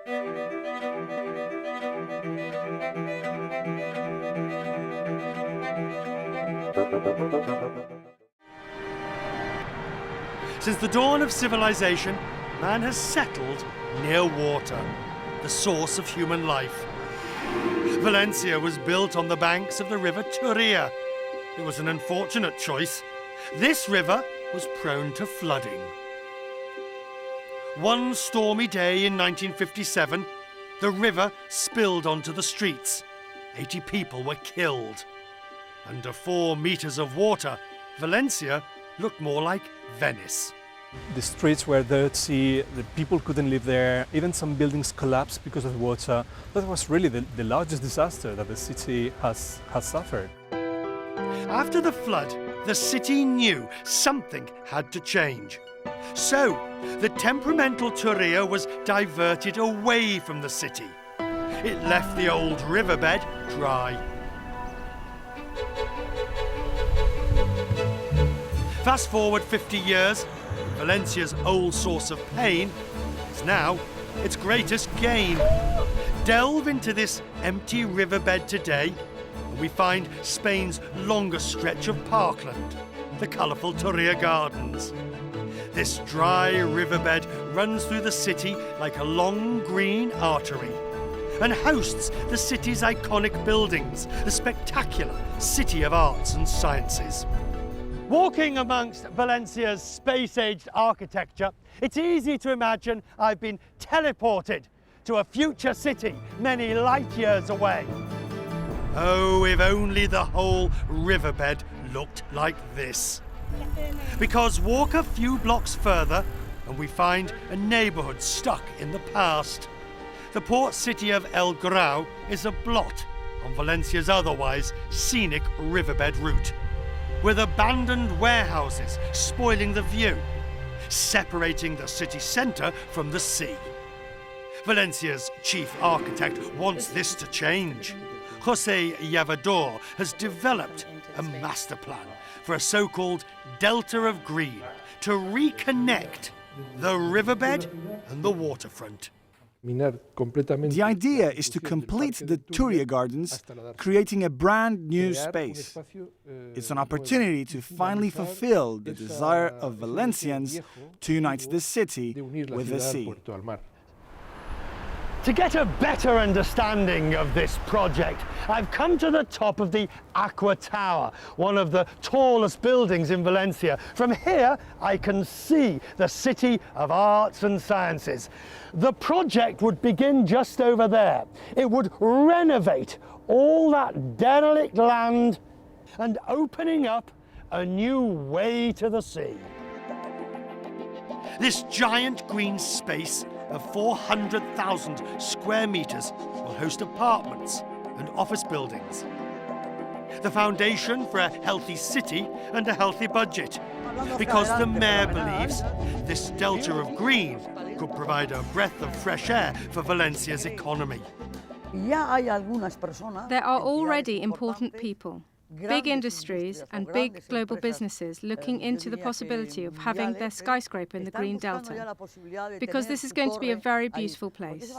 Since the dawn of civilization, man has settled near water, the source of human life. Valencia was built on the banks of the river Turia. It was an unfortunate choice. This river was prone to flooding. One stormy day in 1957, the river spilled onto the streets. 80 people were killed. Under 4 meters of water, Valencia looked more like Venice. The streets were dirty, the people couldn't live there, even some buildings collapsed because of water. That was really the largest disaster that the city has suffered. After the flood, the city knew something had to change. So, the temperamental Turia was diverted away from the city. It left the old riverbed dry. Fast forward 50 years, Valencia's old source of pain is now its greatest gain. Delve into this empty riverbed today, and we find Spain's longest stretch of parkland, the colourful Turia Gardens. This dry riverbed runs through the city like a long green artery and hosts the city's iconic buildings, the spectacular City of Arts and Sciences. Walking amongst Valencia's space-aged architecture, it's easy to imagine I've been teleported to a future city many light years away. Oh, if only the whole riverbed looked like this. Because walk a few blocks further and we find a neighbourhood stuck in the past. The port city of El Grau is a blot on Valencia's otherwise scenic riverbed route, with abandoned warehouses spoiling the view, separating the city centre from the sea. Valencia's chief architect wants this to change. José Llavador has developed a master plan for a so-called Delta of Green to reconnect the riverbed and the waterfront. The idea is to complete the Turia Gardens, creating a brand new space. It's an opportunity to finally fulfill the desire of Valencians to unite the city with the sea. To get a better understanding of this project, I've come to the top of the Aqua Tower, one of the tallest buildings in Valencia. From here, I can see the City of Arts and Sciences. The project would begin just over there. It would renovate all that derelict land and opening up a new way to the sea. This giant green space of 400,000 square meters will host apartments and office buildings. The foundation for a healthy city and a healthy budget, because the mayor believes this delta of green could provide a breath of fresh air for Valencia's economy. There are already important people, big industries and big global businesses looking into the possibility of having their skyscraper in the Green Delta, because this is going to be a very beautiful place,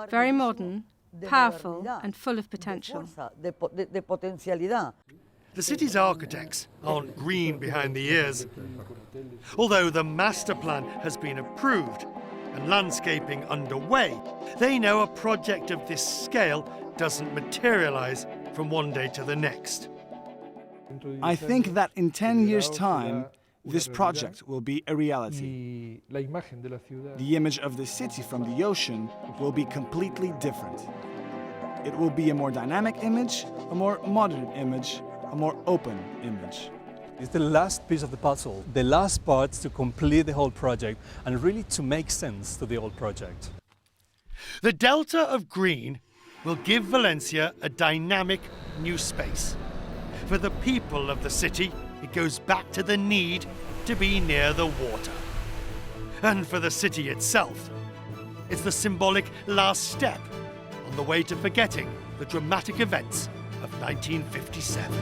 very modern, powerful and full of potential. The city's architects aren't green behind the ears. Although the master plan has been approved and landscaping underway, they know a project of this scale doesn't materialize from one day to the next. I think that in 10 years' time, this project will be a reality. The image of the city from the ocean will be completely different. It will be a more dynamic image, a more modern image, a more open image. It's the last piece of the puzzle, the last part to complete the whole project and really to make sense to the whole project. The Delta of Green will give Valencia a dynamic new space. For the people of the city, it goes back to the need to be near the water. And for the city itself, it's the symbolic last step on the way to forgetting the dramatic events of 1957.